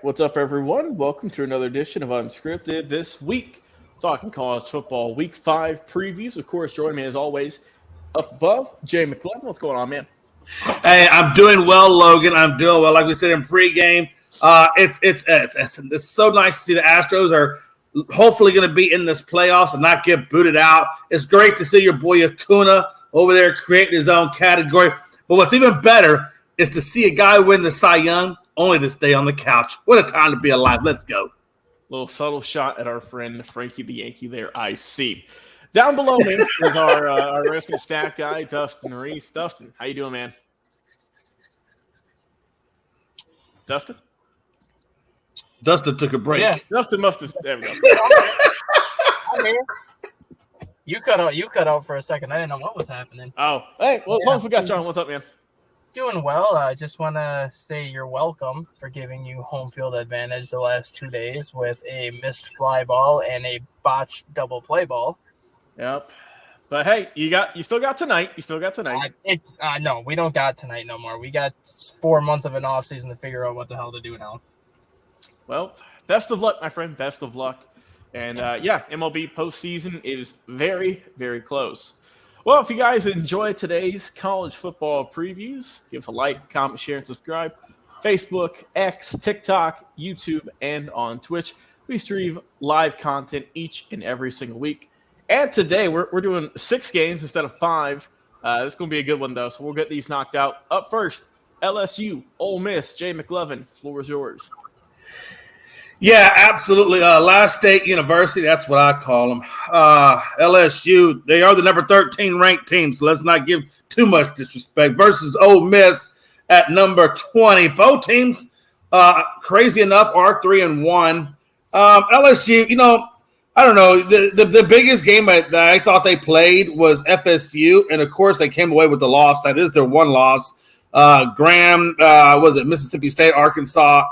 What's up, everyone? Welcome to another edition of Unscripted. This week, talking college football Week 5 previews. Of course, joining me as always, up above, Jay McClellan. What's going on, man? Hey, I'm doing well, Logan. I'm doing well. Like we said in pregame, it's so nice to see the Astros are hopefully going to be in this playoffs and not get booted out. It's great to see your boy Acuna over there creating his own category. But what's even better is to see a guy win the Cy Young only to stay on the couch. What a time to be alive. Let's go. Little subtle shot at our friend Frankie the Yankee there, I see. Down below me is our resident stat guy, Dustin Reese. Dustin, how you doing, man? Dustin? Dustin took a break. Yeah. Dustin must have – there we go. I'm here. You cut out for a second. I didn't know what was happening. Oh, hey, well, as long as we got you on, what's up, man? Doing well. I just want to say you're welcome for giving you home field advantage the last 2 days with a missed fly ball and a botched double play ball. Yep. But hey, you still got tonight. No, we don't got tonight no more. We got 4 months of an off season to figure out what the hell to do now. Well, best of luck, my friend. Best of luck. And MLB postseason is very, very close. Well, if you guys enjoy today's college football previews, give us a like, comment, share, and subscribe. Facebook, X, TikTok, YouTube, and on Twitch. We stream live content each and every single week. And today we're doing 6 games instead of 5. This is going to be a good one, though, so we'll get these knocked out. Up first, LSU, Ole Miss, Jay McLevin. Floor is yours. Yeah, absolutely. Last State University, that's what I call them. LSU, they are the number 13 ranked team, so let's not give too much disrespect. Versus Ole Miss at number 20. Both teams, crazy enough, are 3-1. LSU, I don't know. The biggest game that I thought they played was FSU, and of course they came away with the loss. That is their one loss. Graham, was it Mississippi State, Arkansas?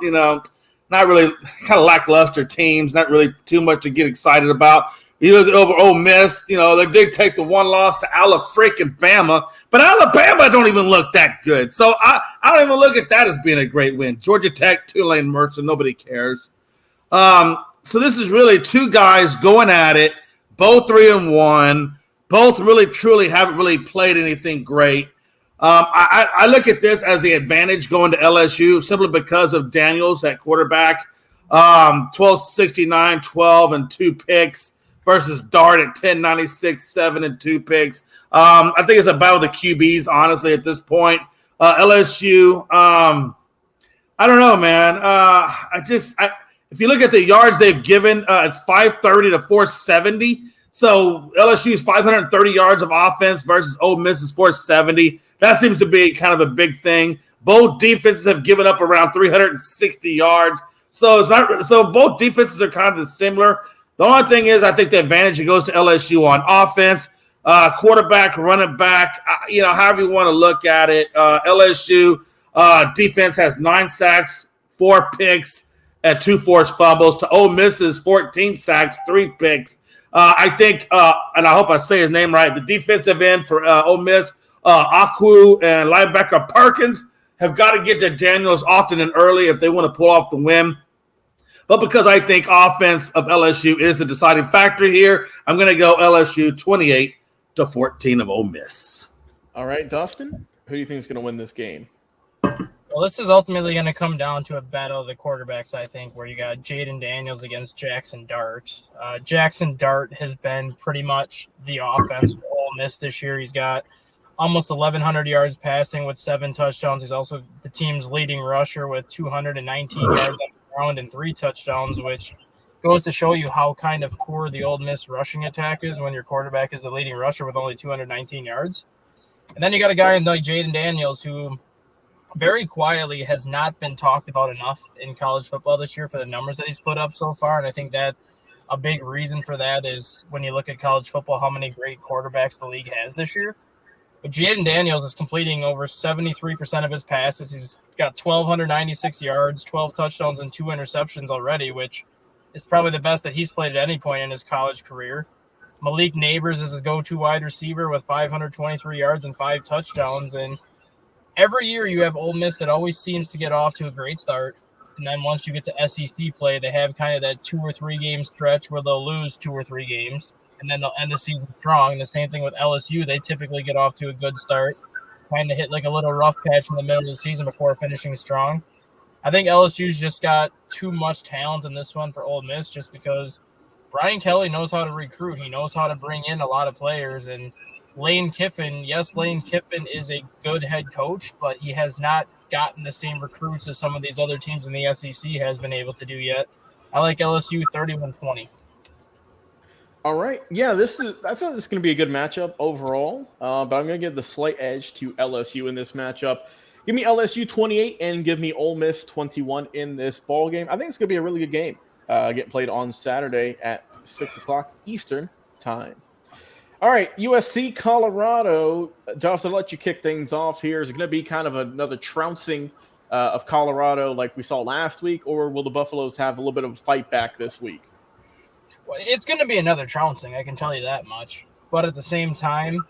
Not really, kind of lackluster teams. Not really too much to get excited about. You look over Ole Miss, they did take the one loss to Alabama, but Alabama don't even look that good. So I don't even look at that as being a great win. Georgia Tech, Tulane, Mercer, nobody cares. So this is really 2 guys going at it, both 3-1, both really truly haven't really played anything great. I look at this as the advantage going to LSU simply because of Daniels at quarterback, 1269, 12 and 2 picks versus Dart at 1096, 7 and 2 picks. I think it's about the QBs, honestly, at this point. LSU, I don't know, man. If you look at the yards they've given, it's 530 to 470. So LSU is 530 yards of offense versus Ole Miss is 470. That seems to be kind of a big thing. Both defenses have given up around 360 yards. So both defenses are kind of similar. The only thing is I think the advantage goes to LSU on offense, quarterback, running back, however you want to look at it. LSU defense has 9 sacks, 4 picks, and 2 forced fumbles. To Ole Miss's 14 sacks, 3 picks. I think, and I hope I say his name right, the defensive end for Ole Miss, Aku and linebacker Perkins have got to get to Daniels often and early if they want to pull off the win. But because I think offense of LSU is the deciding factor here, I'm going to go LSU 28-14 of Ole Miss. All right, Dustin, who do you think is going to win this game? Well, this is ultimately going to come down to a battle of the quarterbacks, I think, where you got Jaden Daniels against Jackson Dart. Jackson Dart has been pretty much the offense for Ole Miss this year. He's got almost 1,100 yards passing with 7 touchdowns. He's also the team's leading rusher with 219 yards on the ground and 3 touchdowns, which goes to show you how kind of poor the Ole Miss rushing attack is when your quarterback is the leading rusher with only 219 yards. And then you got a guy like Jaden Daniels who very quietly has not been talked about enough in college football this year for the numbers that he's put up so far. And I think that a big reason for that is when you look at college football, how many great quarterbacks the league has this year. But Jaden Daniels is completing over 73% of his passes. He's got 1,296 yards, 12 touchdowns, and 2 interceptions already, which is probably the best that he's played at any point in his college career. Malik Neighbors is his go-to wide receiver with 523 yards and 5 touchdowns. And every year you have Ole Miss that always seems to get off to a great start. And then once you get to SEC play, they have kind of that 2 or 3 game stretch where they'll lose 2 or 3 games. And then they'll end the season strong. And the same thing with LSU. They typically get off to a good start, kind of hit like a little rough patch in the middle of the season before finishing strong. I think LSU's just got too much talent in this one for Ole Miss just because Brian Kelly knows how to recruit. He knows how to bring in a lot of players. And Lane Kiffin is a good head coach, but he has not gotten the same recruits as some of these other teams in the SEC has been able to do yet. I like LSU 31-20. All right. Yeah, I feel this is going to be a good matchup overall, but I'm going to give the slight edge to LSU in this matchup. Give me LSU 28 and give me Ole Miss 21 in this ball game. I think it's going to be a really good game. Get played on Saturday at 6 o'clock Eastern time. All right, USC, Colorado. Duff, to let you kick things off here, is it going to be kind of another trouncing of Colorado like we saw last week, or will the Buffaloes have a little bit of a fight back this week? Well, it's going to be another trouncing, I can tell you that much. But at the same time,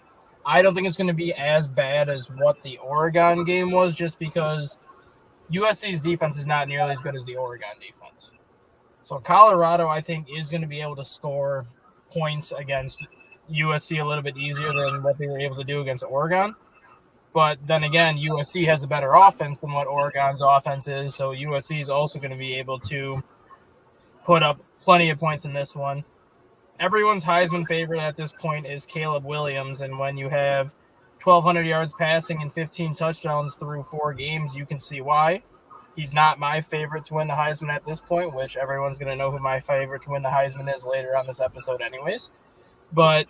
I don't think it's going to be as bad as what the Oregon game was, just because USC's defense is not nearly as good as the Oregon defense. So Colorado, I think, is going to be able to score points against USC a little bit easier than what they were able to do against Oregon. But then again, USC has a better offense than what Oregon's offense is, so USC is also going to be able to put up plenty of points in this one. Everyone's Heisman favorite at this point is Caleb Williams, and when you have 1,200 yards passing and 15 touchdowns through 4 games, you can see why. He's not my favorite to win the Heisman at this point, which everyone's going to know who my favorite to win the Heisman is later on this episode anyways. But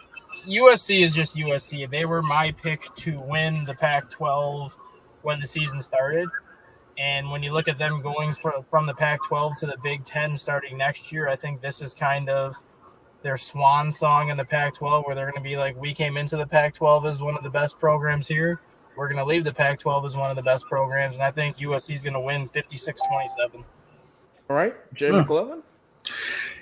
USC is just USC. They were my pick to win the Pac-12 when the season started. And when you look at them going from the Pac-12 to the Big Ten starting next year, I think this is kind of their swan song in the Pac-12 where they're going to be like, we came into the Pac-12 as one of the best programs here. We're going to leave the Pac-12 as one of the best programs. And I think USC is going to win 56-27. All right. Jay McClellan?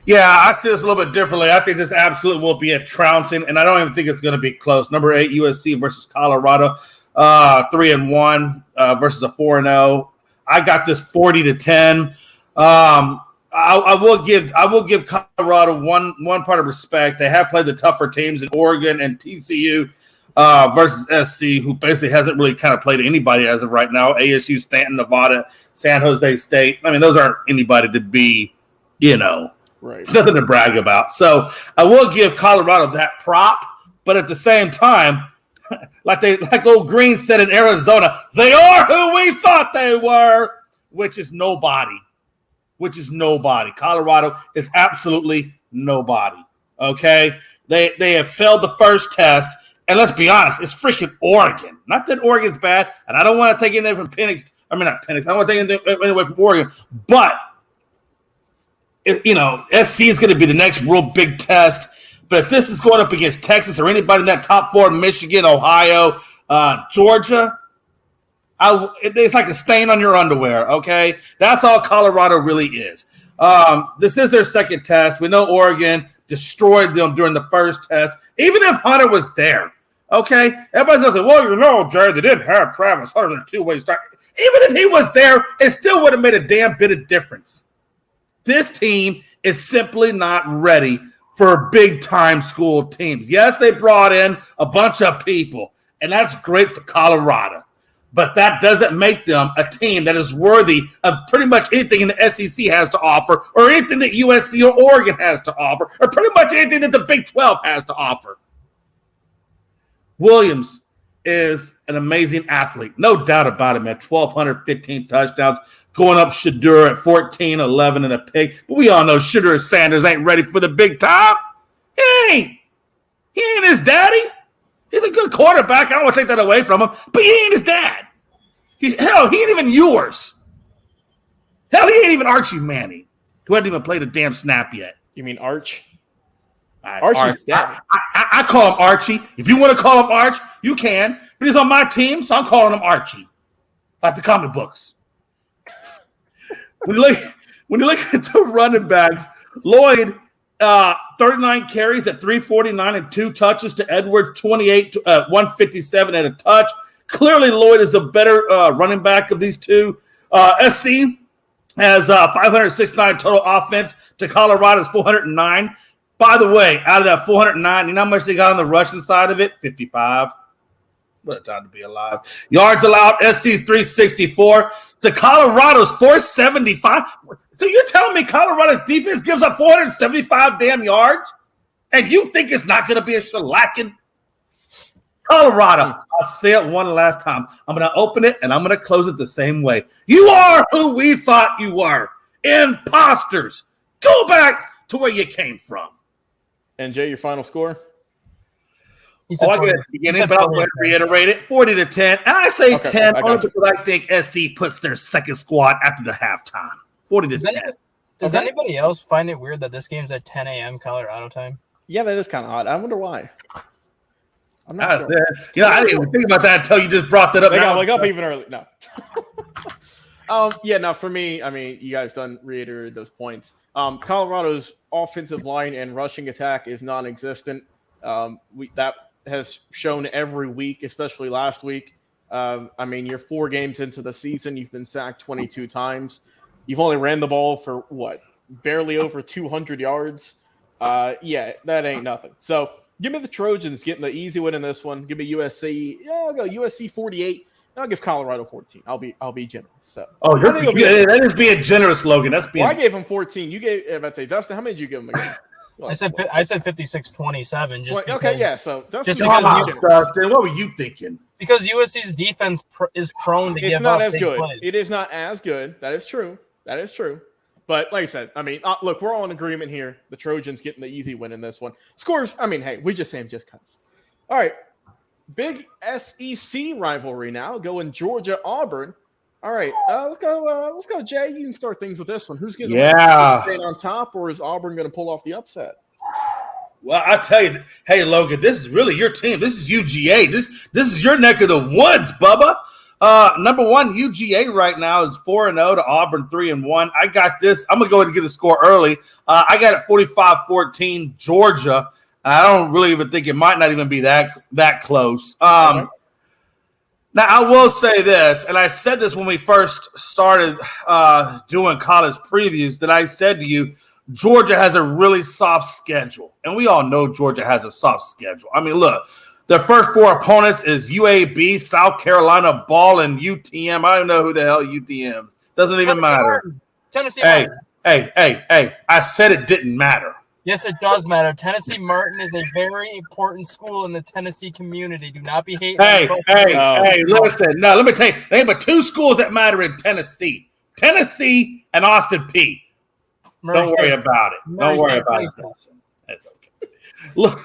Yeah, I see this a little bit differently. I think this absolutely will be a trouncing, and I don't even think it's going to be close. Number 8, USC versus Colorado, 3-1 versus a 4-0. I got this 40-10. I will give Colorado one part of respect. They have played the tougher teams in Oregon and TCU versus SC, who basically hasn't really kind of played anybody as of right now. ASU, Stanton, Nevada, San Jose State. I mean, those aren't anybody to be, right. It's nothing to brag about. So I will give Colorado that prop, but at the same time, like old Green said in Arizona, they are who we thought they were, which is nobody. Colorado is absolutely nobody. Okay? They have failed the first test, and let's be honest, it's freaking Oregon. Not that Oregon's bad, and I don't want to take anything from Penix. I mean, not Penix. I don't want to take anything away from Oregon, but SC is going to be the next real big test. But if this is going up against Texas or anybody in that top 4, Michigan, Ohio, Georgia, it's like a stain on your underwear, okay? That's all Colorado really is. This is their second test. We know Oregon destroyed them during the first test, even if Hunter was there, okay? Everybody's going to say, well, Jared, they didn't have Travis Hunter in a 2-way start. Even if he was there, it still would have made a damn bit of difference. This team is simply not ready for big-time school teams. Yes, they brought in a bunch of people, and that's great for Colorado. but that doesn't make them a team that is worthy of pretty much anything in the SEC has to offer, or anything that USC or Oregon has to offer, or pretty much anything that the Big 12 has to offer. Williams is an amazing athlete. No doubt about it, man. 1,215 touchdowns, going up Shadur at 14, 11, and a pick. But we all know Shadur Sanders ain't ready for the big time. He ain't his daddy. He's a good quarterback. I don't want to take that away from him, but he ain't his dad. He ain't even yours. Hell, he ain't even Archie Manning, who hasn't even played a damn snap yet. You mean Arch? Archie's dad. I call him Archie. If you want to call him Arch, you can. But he's on my team, so I'm calling him Archie, like the comic books. When you look at the running backs, Lloyd, 39 carries at 349 and 2 touches to Edwards, 28, 157 at a touch. Clearly, Lloyd is the better running back of these two. SC has 569 total offense to Colorado's 409. By the way, out of that 409, you know how much they got on the rushing side of it? 55. What a time to be alive. Yards allowed, SC's 364. To Colorado's 475. So you're telling me Colorado's defense gives up 475 damn yards? And you think it's not going to be a shellacking? Colorado, I'll say it one last time. I'm going to open it, and I'm going to close it the same way. You are who we thought you were. Imposters. Go back to where you came from. And Jay, your final score? I get it at the beginning, but I'll reiterate it. 40-10. And I say 10 only because I think SC puts their second squad after the halftime. 40-10. Does anybody else find it weird that this game's at 10 a.m. Colorado time? Yeah, that is kind of odd. I wonder why. I'm not sure. You know, I didn't even think about that until you just brought that up. I got to wake up even early. No. No, for me, I mean, you guys done reiterated those points. Colorado's offensive line and rushing attack is non-existent. That has shown every week, especially last week. I mean, you're 4 games into the season. You've been sacked 22 times. You've only ran the ball for, barely over 200 yards. Yeah, that ain't nothing. So give me the Trojans getting the easy win in this one. Give me USC. Yeah, I'll go USC 48. I'll give Colorado 14. I'll be generous. So. Oh, that is being generous, Logan. That's being. Well, I gave him 14. You gave. I'd say Dustin. How many did you give him again? I said 56-27. Okay, yeah. So Dustin, Dustin, what were you thinking? Because USC's defense is prone to give up. It's not as good. Plays. It is not as good. That is true. But like I said, I mean, look, we're all in agreement here. The Trojans getting the easy win in this one. Scores. I mean, hey, we just saying just cuts. All right. Big SEC rivalry now, going Georgia-Auburn. All right, let's go, Jay. You can start things with this one. Who's going to stay on top, or is Auburn going to pull off the upset? Well, I tell you, hey, Logan, this is really your team. This is UGA. This is your neck of the woods, Bubba. Number one, UGA right now is 4-0 to Auburn 3-1. I got this. I'm going to go ahead and get a score early. I got it 45-14 Georgia. I don't really even think it might not even be that close. Now, I will say this, and I said this when we first started doing college previews, that I said to you, Georgia has a really soft schedule. And we all know Georgia has a soft schedule. I mean, look, their first 4 opponents is UAB, South Carolina, Ball, and UTM. I don't know who the hell UTM. Doesn't even matter. Tennessee Martin. Hey. I said it didn't matter. Yes, it does matter. Tennessee Martin is a very important school in the Tennessee community. Do not be hating. Hey, listen. No, let me tell you. There ain't but 2 schools that matter in Tennessee. Tennessee and Austin Peay. Don't worry about it. Don't worry about it. That's okay. Look,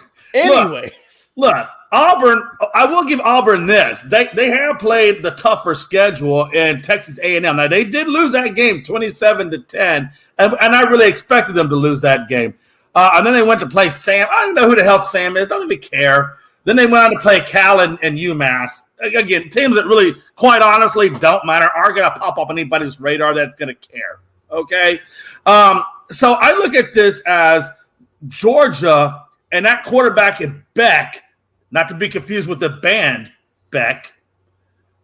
Auburn, I will give Auburn this. They have played the tougher schedule in Texas A&M. Now, they did lose that game 27-10, and I really expected them to lose that game. And then they went to play Sam. I don't know who the hell Sam is. Don't even care. Then they went on to play Cal and UMass. Again, teams that really, quite honestly, don't matter, aren't going to pop up on anybody's radar that's going to care. Okay? So I look at this as Georgia and that quarterback in Beck, not to be confused with the band Beck,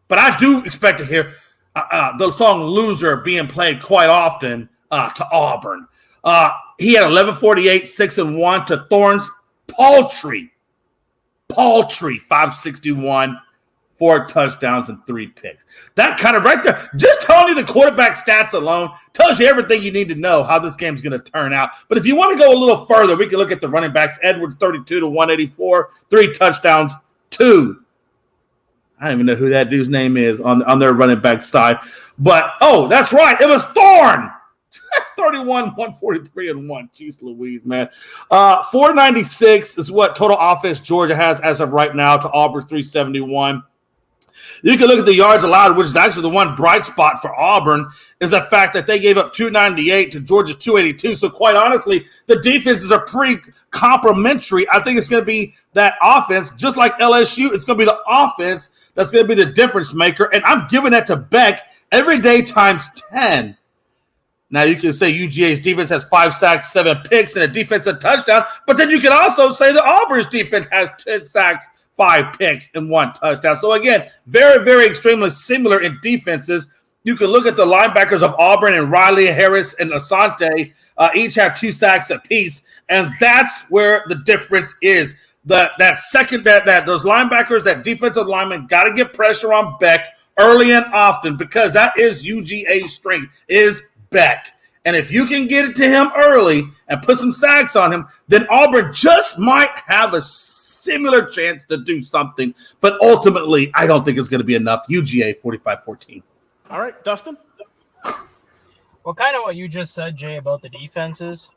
but I do expect to hear the song Loser being played quite often to Auburn. He had 1148, 6-1 to Thorns Paltry, 561, 4 touchdowns, and 3 picks. That kind of right there, just telling you the quarterback stats alone tells you everything you need to know how this game's going to turn out. But if you want to go a little further, we can look at the running backs. Edwards, 32 to 184, 3 touchdowns, 2. I don't even know who that dude's name is on their running back side. But, that's right. It was Thorne. 31, 143, and 1. Jeez Louise, man. 496 is what total offense Georgia has as of right now to Auburn's 371. You can look at the yards allowed, which is actually the one bright spot for Auburn, is the fact that they gave up 298 to Georgia's 282. So quite honestly, the defenses are pretty complimentary. I think it's going to be that offense, just like LSU, it's going to be the offense that's going to be the difference maker. And I'm giving that to Beck every day times 10. Now, you can say UGA's defense has 5 sacks, 7 picks, and a defensive touchdown, but then you can also say that Auburn's defense has 10 sacks, 5 picks, and 1 touchdown. So, again, very, very extremely similar in defenses. You can look at the linebackers of Auburn and Riley, Harris, and Asante. Each have 2 sacks apiece, and that's where the difference is. Those linebackers, that defensive lineman, got to get pressure on Beck early and often because that is UGA's strength, is Beck. And if you can get it to him early and put some sacks on him, then Auburn just might have a similar chance to do something. But ultimately, I don't think it's going to be enough. UGA 45-14. All right, Dustin. Well, kind of what you just said, Jay, about the defenses.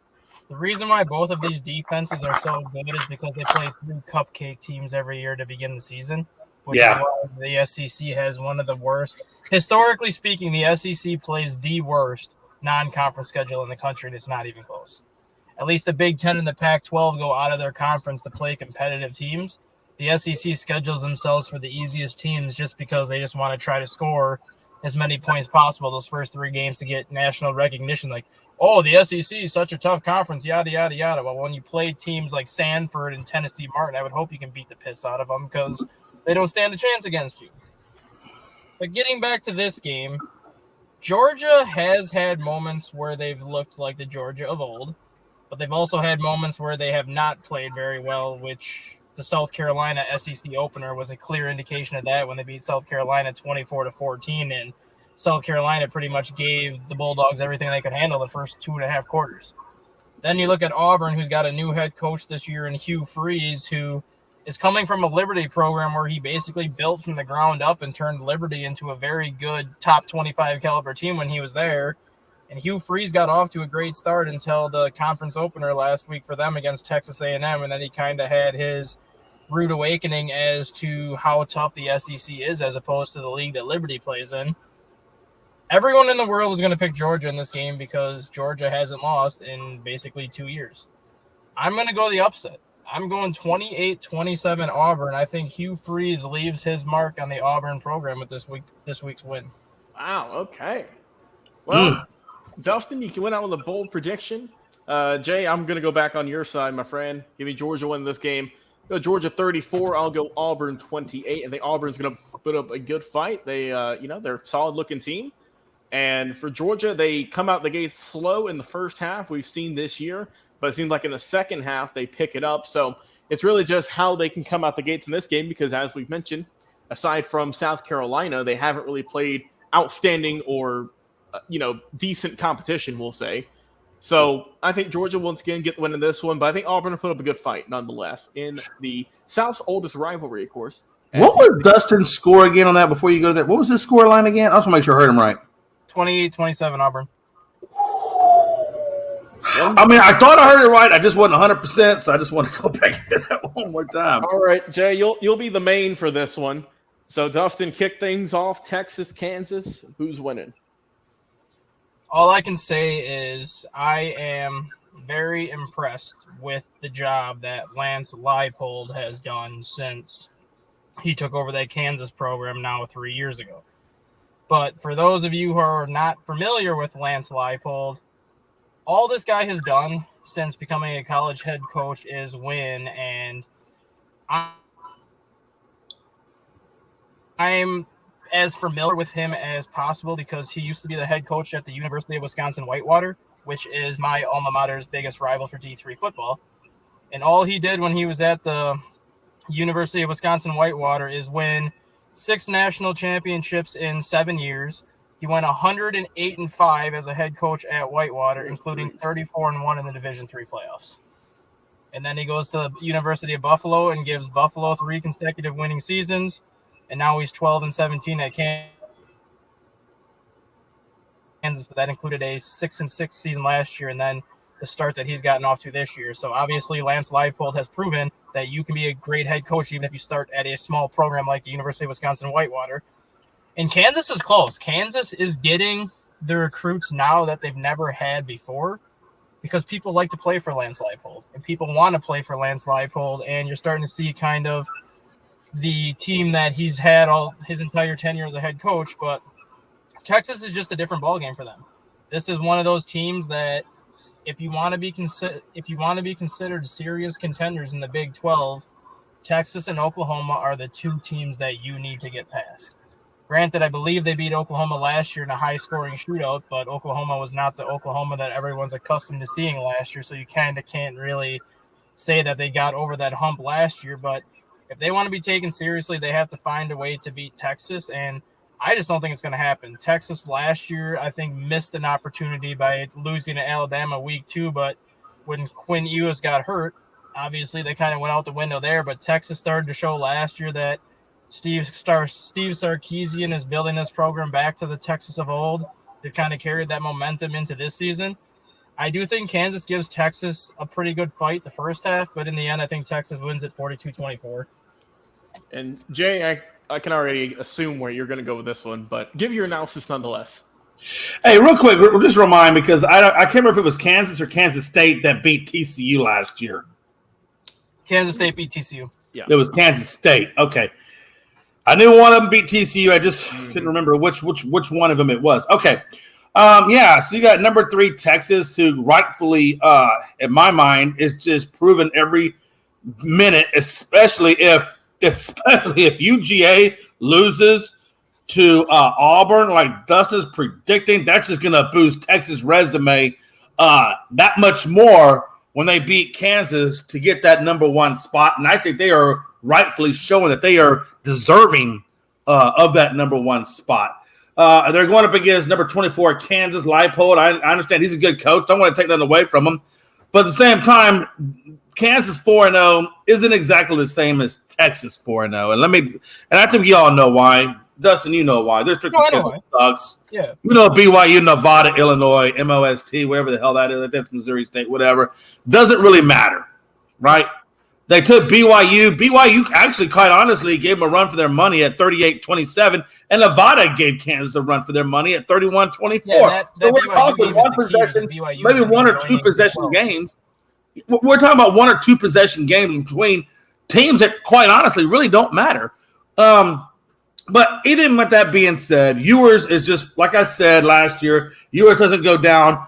The reason why both of these defenses are so good is because they play 3 cupcake teams every year to begin the season. Which is why the SEC has one of the worst. Historically speaking, the SEC plays the worst non-conference schedule in the country, and it's not even close. At least the Big Ten and the Pac-12 go out of their conference to play competitive teams. The SEC schedules themselves for the easiest teams just because they just want to try to score as many points possible those first 3 games to get national recognition. Like, oh, the SEC is such a tough conference, yada, yada, yada. Well, when you play teams like Sanford and Tennessee Martin, I would hope you can beat the piss out of them because they don't stand a chance against you. But getting back to this game, Georgia has had moments where they've looked like the Georgia of old, but they've also had moments where they have not played very well, which the South Carolina SEC opener was a clear indication of that when they beat South Carolina 24-14, and South Carolina pretty much gave the Bulldogs everything they could handle the first 2.5 quarters. Then you look at Auburn, who's got a new head coach this year in Hugh Freeze, who is coming from a Liberty program where he basically built from the ground up and turned Liberty into a very good top 25 caliber team when he was there. And Hugh Freeze got off to a great start until the conference opener last week for them against Texas A&M, and then he kind of had his rude awakening as to how tough the SEC is as opposed to the league that Liberty plays in. Everyone in the world is going to pick Georgia in this game because Georgia hasn't lost in basically 2 years. I'm going to go the upset. I'm going 28-27 Auburn. I think Hugh Freeze leaves his mark on the Auburn program with this week's win. Wow, okay. Well, Dustin, you went out with a bold prediction. Jay, I'm going to go back on your side, my friend. Give me Georgia winning this game. Go Georgia 34. I'll go Auburn 28. I think Auburn's going to put up a good fight. They're a solid-looking team. And for Georgia, they come out the gates slow in the first half. We've seen this year. But it seems like in the second half, they pick it up. So it's really just how they can come out the gates in this game because, as we've mentioned, aside from South Carolina, they haven't really played outstanding or, decent competition, we'll say. So I think Georgia once again get the win in this one. But I think Auburn will put up a good fight nonetheless in the South's oldest rivalry, of course. What was Dustin's score again on that before you go to that? What was his score line again? I just want to make sure I heard him right. 28-27 Auburn. I mean, I thought I heard it right. I just wasn't 100%, so I just want to go back to that one more time. All right, Jay, you'll be the main for this one. So, Dustin, kick things off. Texas, Kansas. Who's winning? All I can say is I am very impressed with the job that Lance Leipold has done since he took over that Kansas program now 3 years ago. But for those of you who are not familiar with Lance Leipold, all this guy has done since becoming a college head coach is win, and I'm as familiar with him as possible because he used to be the head coach at the University of Wisconsin-Whitewater, which is my alma mater's biggest rival for D3 football. And all he did when he was at the University of Wisconsin-Whitewater is win 6 national championships in 7 years. He went 108-5 as a head coach at Whitewater, including 34-1 in the Division III playoffs. And then he goes to the University of Buffalo and gives Buffalo 3 consecutive winning seasons. And now he's 12-17 at Kansas, but that included a 6-6 season last year and then the start that he's gotten off to this year. So obviously Lance Leipold has proven that you can be a great head coach even if you start at a small program like the University of Wisconsin-Whitewater. And Kansas is close. Kansas is getting the recruits now that they've never had before because people like to play for Lance Leipold and people want to play for Lance Leipold, and you're starting to see kind of the team that he's had all his entire tenure as a head coach. But Texas is just a different ballgame for them. This is one of those teams that if you want to be considered serious contenders in the Big 12, Texas and Oklahoma are the 2 teams that you need to get past. Granted, I believe they beat Oklahoma last year in a high-scoring shootout, but Oklahoma was not the Oklahoma that everyone's accustomed to seeing last year, so you kind of can't really say that they got over that hump last year. But if they want to be taken seriously, they have to find a way to beat Texas, and I just don't think it's going to happen. Texas last year, I think, missed an opportunity by losing to Alabama week 2, but when Quinn Ewers got hurt, obviously they kind of went out the window there. But Texas started to show last year that Steve Sarkisian is building this program back to the Texas of old. They've kind of carried that momentum into this season. I do think Kansas gives Texas a pretty good fight the first half, but in the end, I think Texas wins at 42-24. And Jay, I can already assume where you're going to go with this one, but give your analysis nonetheless. Hey, real quick, just remind me because I can't remember if it was Kansas or Kansas State that beat TCU last year. Kansas State beat TCU. Yeah, it was Kansas State. Okay, I knew one of them beat TCU. I just couldn't remember which one of them it was. Okay, yeah. So you got number 3 Texas, who rightfully, in my mind, is just proven every minute, especially if UGA loses to Auburn, like Dustin's predicting, that's just going to boost Texas' resume that much more when they beat Kansas to get that number 1 spot. And I think they are rightfully showing that they are deserving of that number 1 spot. They're going up against number 24, Kansas, Leipold. I understand he's a good coach. Don't want to take nothing away from him. But at the same time, Kansas 4-0 isn't exactly the same as Texas 4-0. And I think you all know why. Dustin, you know why. Their schedule sucks. Yeah. You know, BYU, Nevada, Illinois, MOST, wherever the hell that is, that's Missouri State, whatever. Doesn't really matter, right? They took BYU. BYU actually, quite honestly, gave them a run for their money at 38-27, and Nevada gave Kansas a run for their money at 31-24. Yeah, so we're talking one possession, maybe 1 or 2 possession games. We're talking about 1 or 2 possession games between teams that, quite honestly, really don't matter. But even with that being said, Ewers is just, like I said last year, Ewers doesn't go down.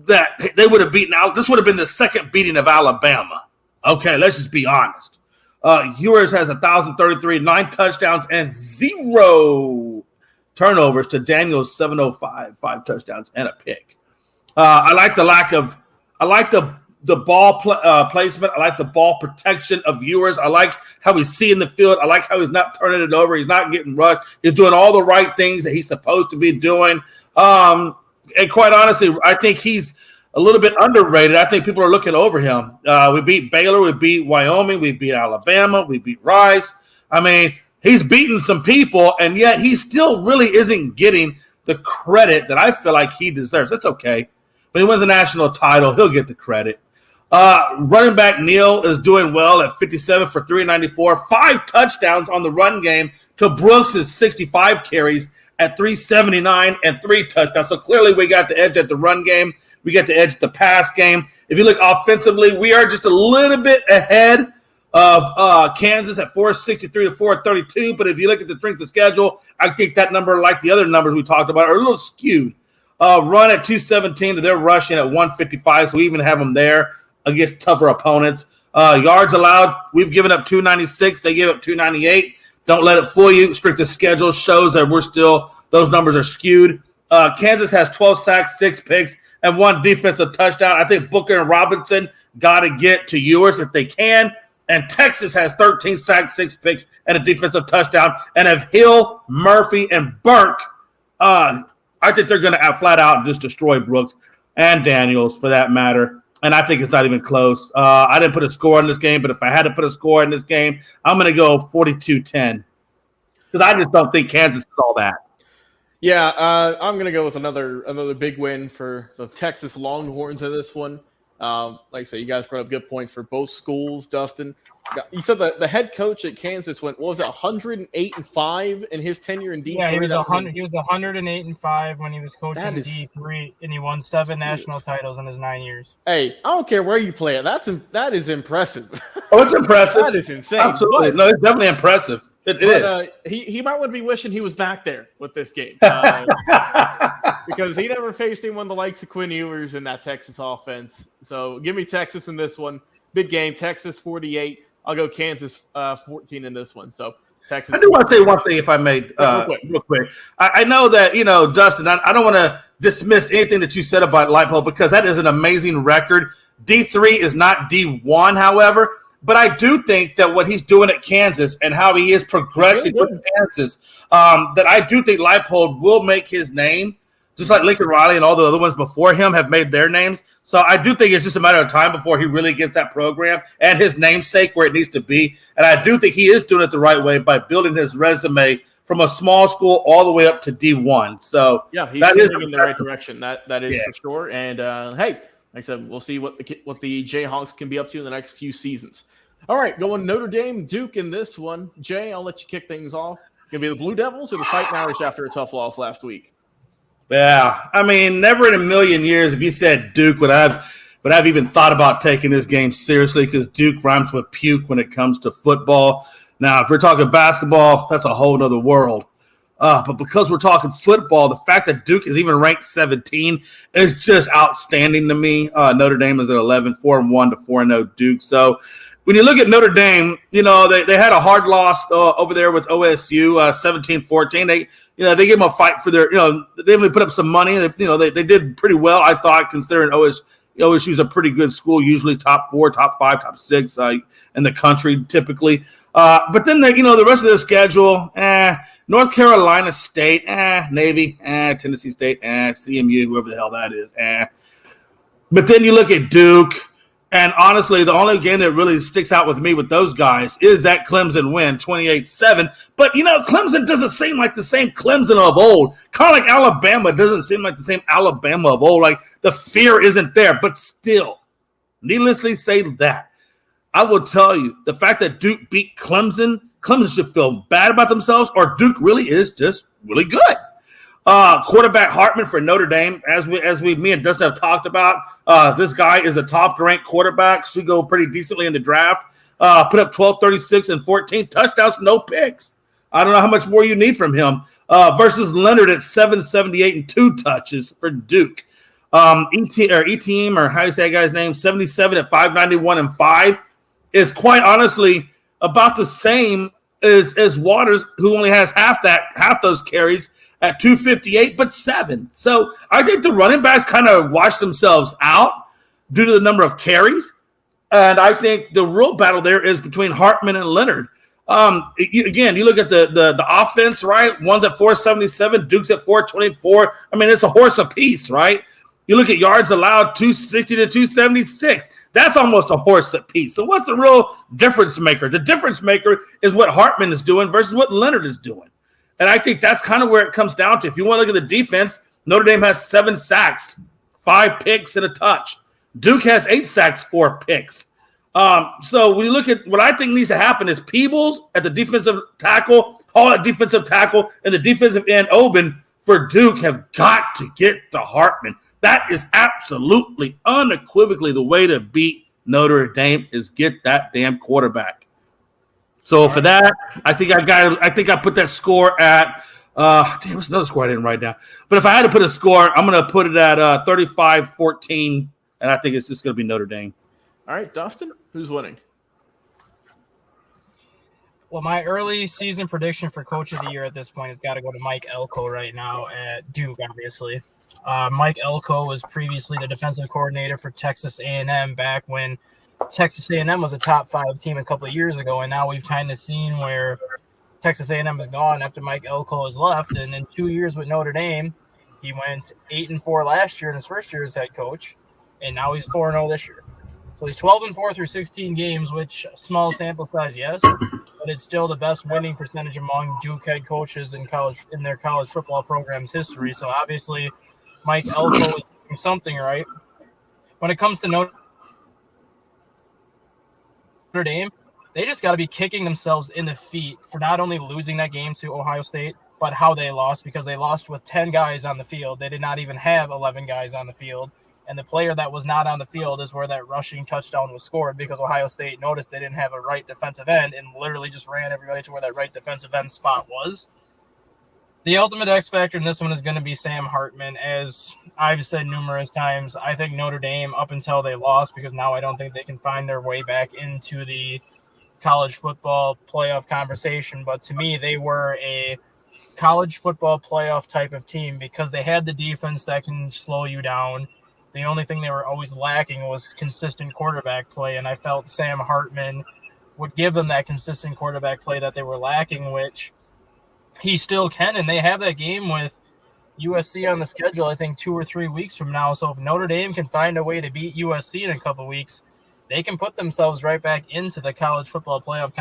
That they would have beaten out. This would have been the second beating of Alabama. Okay, let's just be honest. Ewers has 1,033, 9 touchdowns, and 0 turnovers to Daniel's 705, 5 touchdowns and a pick. I like the ball placement. I like the ball protection of Ewers. I like how he's seeing the field. I like how he's not turning it over. He's not getting rushed. He's doing all the right things that he's supposed to be doing. And quite honestly, I think he's a little bit underrated. I think people are looking over him. We beat Baylor. We beat Wyoming. We beat Alabama. We beat Rice. I mean, he's beaten some people, and yet he still really isn't getting the credit that I feel like he deserves. That's okay. When he wins a national title, he'll get the credit. Running back Neal is doing well at 57 for 394, 5 touchdowns on the run game to Brooks' 65 carries at 379 and 3 touchdowns. So clearly we got the edge at the run game. We got the edge at the pass game. If you look offensively, we are just a little bit ahead of Kansas at 463 to 432. But if you look at the strength of schedule, I think that number, like the other numbers we talked about, are a little skewed. Run at 217 to their rushing at 155, so we even have them there against tougher opponents. Yards allowed, we've given up 296. They gave up 298. Don't let it fool you. Strength of schedule shows that those numbers are skewed. Kansas has 12 sacks, 6 picks, and 1 defensive touchdown. I think Booker and Robinson got to get to Ewers if they can. and Texas has 13 sacks, 6 picks, and a defensive touchdown. And if Hill, Murphy, and Burke, I think they're going to flat out just destroy Brooks and Daniels for that matter. And I think it's not even close. I didn't put a score in this game, but if I had to put a score in this game, I'm going to go 42-10 because I just don't think Kansas is all that. Yeah, I'm going to go with another big win for the Texas Longhorns in this one. Like I said, you guys brought up good points for both schools, Dustin. You said that the head coach at Kansas went, what was it, 108-5 in his tenure in D3? Yeah, he was 108-5 when he was coaching D3, and he won 7 national titles in his 9 years. Hey, I don't care where you play it. That is impressive. Oh, it's impressive. That is insane. Absolutely. No, it's definitely impressive. It is. He might want to be wishing he was back there with this game because he never faced anyone the likes of Quinn Ewers in that Texas offense. So give me Texas in this one. Big game. Texas 48. I'll go Kansas 14 in this one. So Texas. I do want to say one thing, if I may, real quick. I know that, Dustin, I don't want to dismiss anything that you said about Leipold because that is an amazing record. D3 is not D1, however. But I do think that what he's doing at Kansas and how he is progressing with Kansas, that I do think Leipold will make his name, just like Lincoln Riley and all the other ones before him have made their names. So I do think it's just a matter of time before he really gets that program and his namesake where it needs to be. And I do think he is doing it the right way by building his resume from a small school all the way up to D1. So yeah, he's moving in the right direction. That is for sure. And hey, like I said, we'll see what the Jayhawks can be up to in the next few seasons. All right, going Notre Dame, Duke in this one. Jay, I'll let you kick things off. Going to be the Blue Devils or the Fighting Irish after a tough loss last week? Yeah, I mean, never in a million years if you said Duke would I've even thought about taking this game seriously because Duke rhymes with puke when it comes to football. Now, if we're talking basketball, that's a whole other world. But because we're talking football, the fact that Duke is even ranked 17 is just outstanding to me. Notre Dame is at 11, 4-1 to 4-0 Duke. So when you look at Notre Dame, they had a hard loss over there with OSU, 17-14. They gave them a fight for their, they definitely put up some money. They did pretty well, I thought, considering OSU's a pretty good school, usually top 4, top 5, top 6 in the country typically. But then the rest of their schedule, North Carolina State, Navy, Tennessee State, CMU, whoever the hell that is, But then you look at Duke. And honestly, the only game that really sticks out with me with those guys is that Clemson win, 28-7. But, Clemson doesn't seem like the same Clemson of old. Kind of like Alabama doesn't seem like the same Alabama of old. Like, the fear isn't there. But still, needlessly say that, I will tell you, the fact that Duke beat Clemson should feel bad about themselves, or Duke really is just really good. Quarterback Hartman for Notre Dame, as me and Dustin have talked about, this guy is a top-ranked quarterback. Should go pretty decently in the draft. Put up 12, 36, and 14 touchdowns, no picks. I don't know how much more you need from him. Versus Leonard at 778 and 2 touches for Duke. E-Team, or how you say that guy's name, 77 at 591 and 5 is quite honestly about the same as Waters, who only has half those carries at 258, but 7. So I think the running backs kind of washed themselves out due to the number of carries. And I think the real battle there is between Hartman and Leonard. You look at the offense, right? One's at 477, Duke's at 424. I mean, it's a horse apiece, right? You look at yards allowed, 260 to 276. That's almost a horse apiece. So what's the real difference maker? The difference maker is what Hartman is doing versus what Leonard is doing. And I think that's kind of where it comes down to. If you want to look at the defense, Notre Dame has 7 sacks, 5 picks, and a touch. Duke has 8 sacks, 4 picks. So when you look at what I think needs to happen is Peebles at the defensive tackle, Hall at defensive tackle, and the defensive end, Oben, for Duke have got to get to Hartman. That is absolutely, unequivocally the way to beat Notre Dame is get that damn quarterback. So for that, I think I put that score at what's another score I didn't write down. But if I had to put a score, I'm going to put it at 35-14, and I think it's just going to be Notre Dame. All right, Dustin, who's winning? Well, my early season prediction for Coach of the Year at this point has got to go to Mike Elko right now at Duke, obviously. Mike Elko was previously the defensive coordinator for Texas A&M back when Texas A&M was a top 5 team a couple of years ago, and now we've kind of seen where Texas A&M is gone after Mike Elko has left, and in 2 years with Notre Dame, he went 8-4 last year in his first year as head coach, and now he's 4-0 this year. So he's 12-4 through 16 games, which small sample size, yes, but it's still the best winning percentage among Duke head coaches in their college football program's history. So obviously, Mike Elko is doing something right. When it comes to Notre Dame, they just got to be kicking themselves in the feet for not only losing that game to Ohio State, but how they lost, because they lost with 10 guys on the field. They did not even have 11 guys on the field. And the player that was not on the field is where that rushing touchdown was scored, because Ohio State noticed they didn't have a right defensive end and literally just ran everybody to where that right defensive end spot was. The ultimate X factor in this one is going to be Sam Hartman. As I've said numerous times, I think Notre Dame, up until they lost, because now I don't think they can find their way back into the college football playoff conversation, but to me, they were a college football playoff type of team because they had the defense that can slow you down. The only thing they were always lacking was consistent quarterback play, and I felt Sam Hartman would give them that consistent quarterback play that they were lacking, which he still can, and they have that game with USC on the schedule, I think 2 or 3 weeks from now. So if Notre Dame can find a way to beat USC in a couple weeks, they can put themselves right back into the college football playoff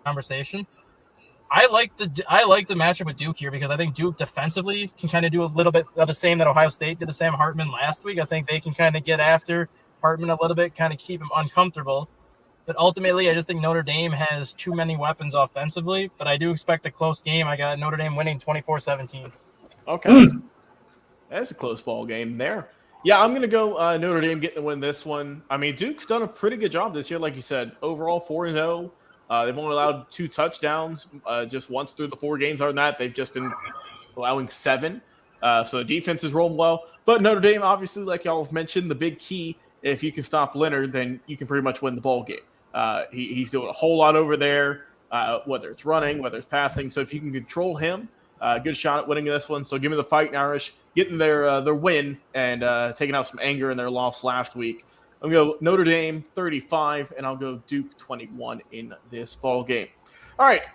conversation. I like the matchup with Duke here because I think Duke defensively can kind of do a little bit of the same that Ohio State did to Sam Hartman last week. I think they can kind of get after Hartman a little bit, kind of keep him uncomfortable. But ultimately, I just think Notre Dame has too many weapons offensively, but I do expect a close game. I got Notre Dame winning 24-17. Okay. That's a close ball game there. Yeah, I'm going to go Notre Dame getting to win this one. I mean, Duke's done a pretty good job this year, like you said. Overall, 4-0. They've only allowed 2 touchdowns just once through the 4 games. Other than that, they've just been allowing 7. So the defense is rolling well. But Notre Dame, obviously, like y'all have mentioned, the big key, if you can stop Leonard, then you can pretty much win the ball game. He's doing a whole lot over there, whether it's running, whether it's passing. So if you can control him, good shot at winning this one. So give me the Fighting Irish, getting their win and taking out some anger in their loss last week. I'm going to go Notre Dame 35, and I'll go Duke 21 in this ball game. All right,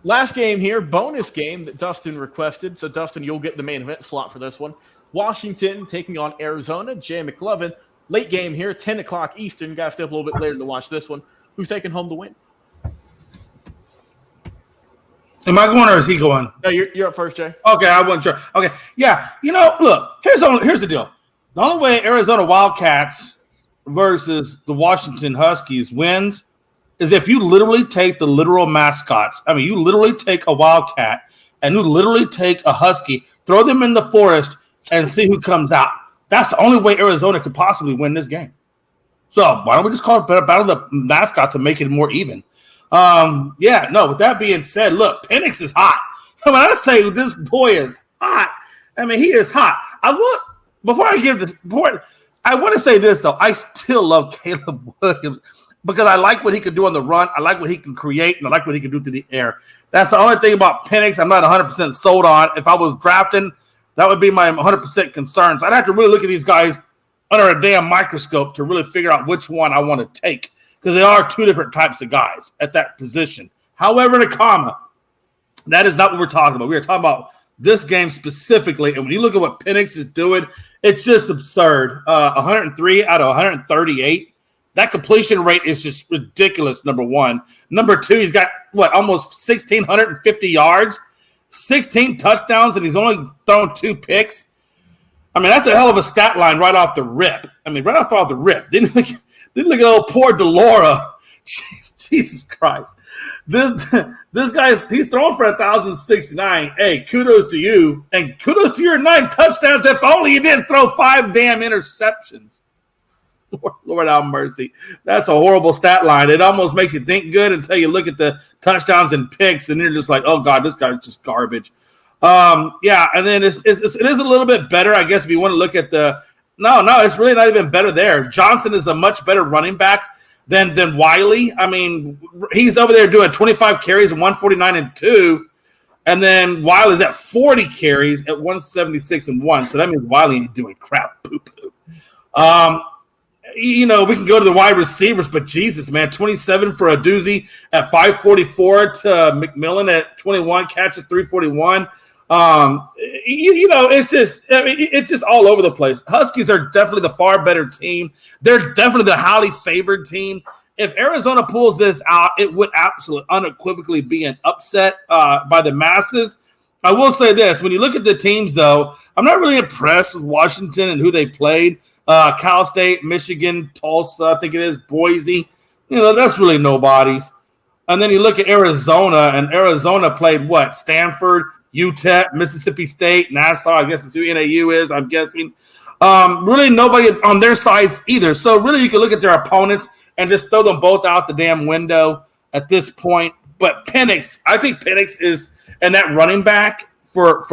last game here, bonus game that Dustin requested. So, Dustin, you'll get the main event slot for this one. Washington taking on Arizona. Jay McLovin, late game here, 10 o'clock Eastern. Got to stay up a little bit later to watch this one. Who's taking home the win? Am I going or is he going? No, you're up first, Jay. Okay, I wasn't sure. Okay, yeah, look, here's the deal. The only way Arizona Wildcats versus the Washington Huskies wins is if you literally take the literal mascots. I mean, you literally take a Wildcat and you literally take a Husky, throw them in the forest, and see who comes out. That's the only way Arizona could possibly win this game. So why don't we just call it Battle of the Mascots and make it more even? With that being said, look, Penix is hot. When I say this boy is hot, I mean, he is hot. I want to say this, though. I still love Caleb Williams because I like what he can do on the run. I like what he can create, and I like what he can do through the air. That's the only thing about Penix I'm not 100% sold on. If I was drafting, that would be my 100% concerns. I'd have to really look at these guys under a damn microscope to really figure out which one I want to take because they are 2 different types of guys at that position. However, in a comma, that is not what we're talking about. We are talking about this game specifically, and when you look at what Penix is doing, it's just absurd. 103 out of 138. That completion rate is just ridiculous, number one. Number two, he's got, almost 1,650 yards, 16 touchdowns, and he's only thrown 2 picks. I mean, that's a hell of a stat line right off the rip. Didn't look at old poor Delora. Jesus Christ. This guy's he's throwing for 1,069. Hey, kudos to you. And kudos to your 9 touchdowns. If only you didn't throw 5 damn interceptions. Lord have mercy. That's a horrible stat line. It almost makes you think good until you look at the touchdowns and picks, and you're just like, oh, God, this guy's just garbage. And then it is a little bit better, I guess, if you want to look at the – no, it's really not even better there. Johnson is a much better running back than Wiley. I mean, he's over there doing 25 carries and 149 and 2, and then Wiley's at 40 carries at 176 and 1. So that means Wiley ain't doing crap. Poo-poo. we can go to the wide receivers, but Jesus, man, 27 for a doozy at 544 to McMillan at 21, catch at 341. It's just all over the place. Huskies are definitely the far better team. They're definitely the highly favored team. If Arizona pulls this out, it would absolutely unequivocally be an upset by the masses. I will say this. When you look at the teams, though, I'm not really impressed with Washington and who they played. Cal State, Michigan, Tulsa, I think it is, Boise. That's really nobody's. And then you look at Arizona, and Arizona played what? Stanford, UTEP, Mississippi State, Nassau, I guess it's who NAU is, I'm guessing. Really nobody on their sides either. So really you can look at their opponents and just throw them both out the damn window at this point. But I think Penix is, and that running back for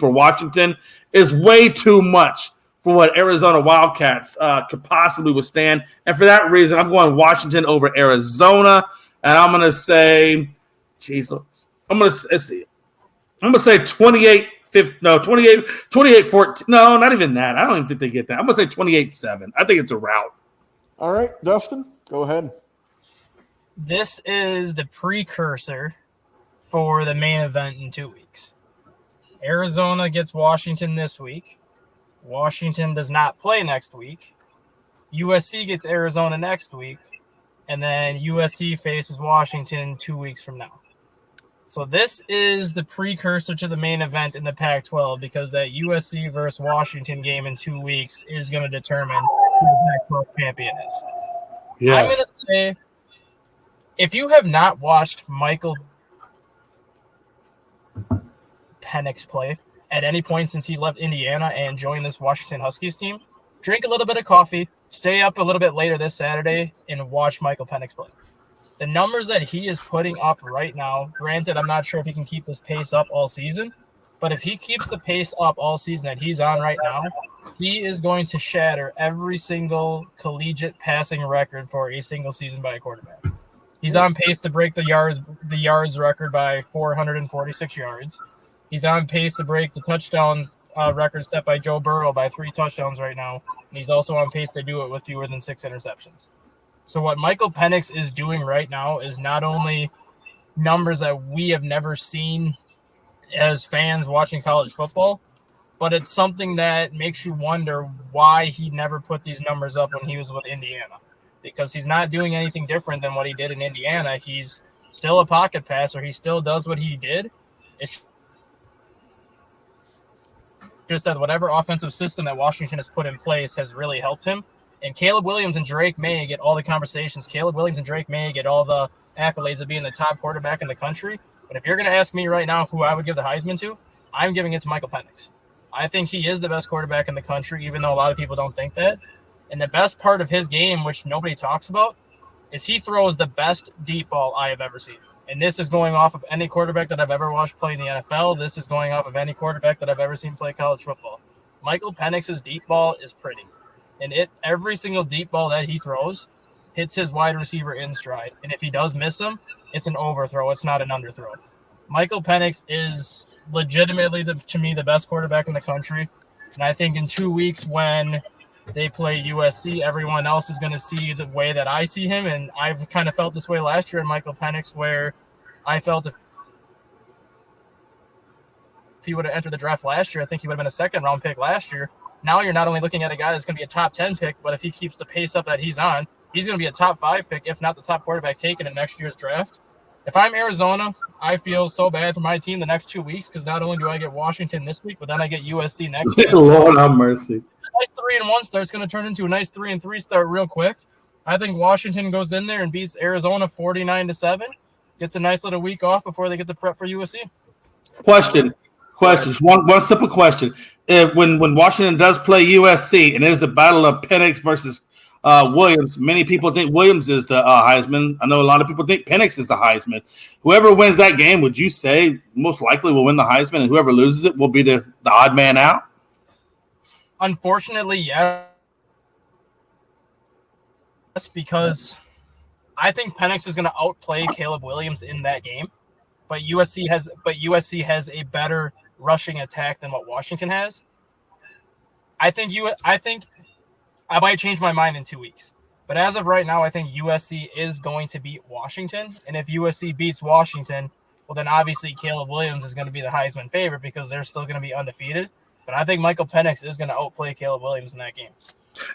Washington is way too much for what Arizona Wildcats could possibly withstand. And for that reason, I'm going Washington over Arizona. And I'm going to say, I'm going to say 28-14. No, not even that. I don't even think they get that. I'm going to say 28-7. I think it's a rout. All right, Dustin, go ahead. This is the precursor for the main event in 2 weeks. Arizona gets Washington this week. Washington does not play next week. USC gets Arizona next week. And then USC faces Washington 2 weeks from now. So this is the precursor to the main event in the Pac-12 because that USC versus Washington game in 2 weeks is going to determine who the Pac-12 champion is. Yes. I'm going to say, if you have not watched Michael Penix play at any point since he left Indiana and joined this Washington Huskies team, drink a little bit of coffee, stay up a little bit later this Saturday, and watch Michael Penix play. The numbers that he is putting up right now, granted, I'm not sure if he can keep this pace up all season, but if he keeps the pace up all season that he's on right now, he is going to shatter every single collegiate passing record for a single season by a quarterback. He's on pace to break the yards record by 446 yards. He's on pace to break the touchdown record set by Joe Burrow by 3 touchdowns right now, and he's also on pace to do it with fewer than 6 interceptions. So what Michael Penix is doing right now is not only numbers that we have never seen as fans watching college football, but it's something that makes you wonder why he never put these numbers up when he was with Indiana. Because he's not doing anything different than what he did in Indiana. He's still a pocket passer. He still does what he did. It's just that whatever offensive system that Washington has put in place has really helped him. And Caleb Williams and Drake May get all the conversations. Caleb Williams and Drake May get all the accolades of being the top quarterback in the country. But if you're going to ask me right now who I would give the Heisman to, I'm giving it to Michael Penix. I think he is the best quarterback in the country, even though a lot of people don't think that. And the best part of his game, which nobody talks about, is he throws the best deep ball I have ever seen. And this is going off of any quarterback that I've ever watched play in the NFL. This is going off of any quarterback that I've ever seen play college football. Michael Penix's deep ball is pretty. And every single deep ball that he throws hits his wide receiver in stride. And if he does miss him, it's an overthrow. It's not an underthrow. Michael Penix is legitimately, to me, the best quarterback in the country. And I think in 2 weeks when they play USC, everyone else is going to see the way that I see him. And I've kind of felt this way last year in Michael Penix, where I felt if he would have entered the draft last year, I think he would have been a second-round pick last year. Now you're not only looking at a guy that's going to be a top 10 pick, but if he keeps the pace up that he's on, he's going to be a top 5 pick, if not the top quarterback taken in next year's draft. If I'm Arizona, I feel so bad for my team the next 2 weeks because not only do I get Washington this week, but then I get USC next week. Lord have mercy. A nice 3-1 start is going to turn into a nice 3-3 start real quick. I think Washington goes in there and beats Arizona 49-7. Gets a nice little week off before they get the prep for USC. Questions. One simple question. When Washington does play USC and it is the battle of Penix versus Williams, many people think Williams is the Heisman. I know a lot of people think Penix is the Heisman. Whoever wins that game, would you say most likely will win the Heisman, and whoever loses it will be the odd man out? Unfortunately, yes, because I think Penix is going to outplay Caleb Williams in that game. But USC has a better rushing attack than what Washington has. I think I might change my mind in 2 weeks. But as of right now, I think USC is going to beat Washington. And if USC beats Washington, well, then obviously Caleb Williams is going to be the Heisman favorite because they're still going to be undefeated. But I think Michael Penix is going to outplay Caleb Williams in that game.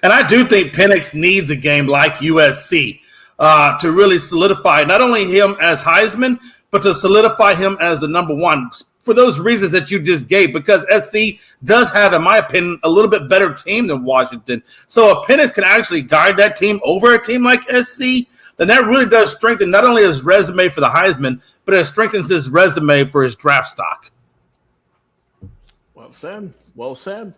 And I do think Penix needs a game like USC to really solidify not only him as Heisman, but to solidify him as the number one for those reasons that you just gave, because SC does have, in my opinion, a little bit better team than Washington. So if Penix can actually guide that team over a team like SC, then that really does strengthen not only his resume for the Heisman, but it strengthens his resume for his draft stock. Well said. Well said.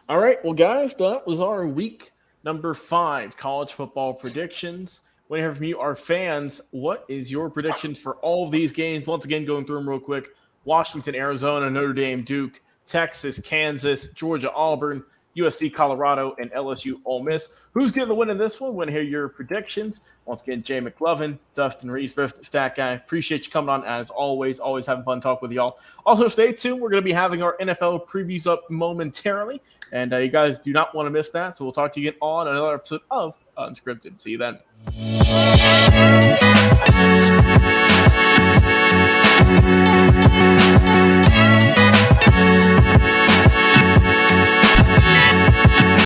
All right. Well, guys, that was our week number 5 college football predictions. Want to hear from you, our fans. What is your predictions for all of these games? Once again, going through them real quick. Washington, Arizona, Notre Dame, Duke, Texas, Kansas, Georgia, Auburn, USC, Colorado, and LSU, Ole Miss. Who's going to win in this one? Want to hear your predictions. Once again, Jay McLovin, Dustin Reese, Stat Guy. Appreciate you coming on as always. Always having fun talking with y'all. Also, stay tuned. We're going to be having our NFL previews up momentarily, and you guys do not want to miss that. So we'll talk to you again on another episode of Unscripted. See you then.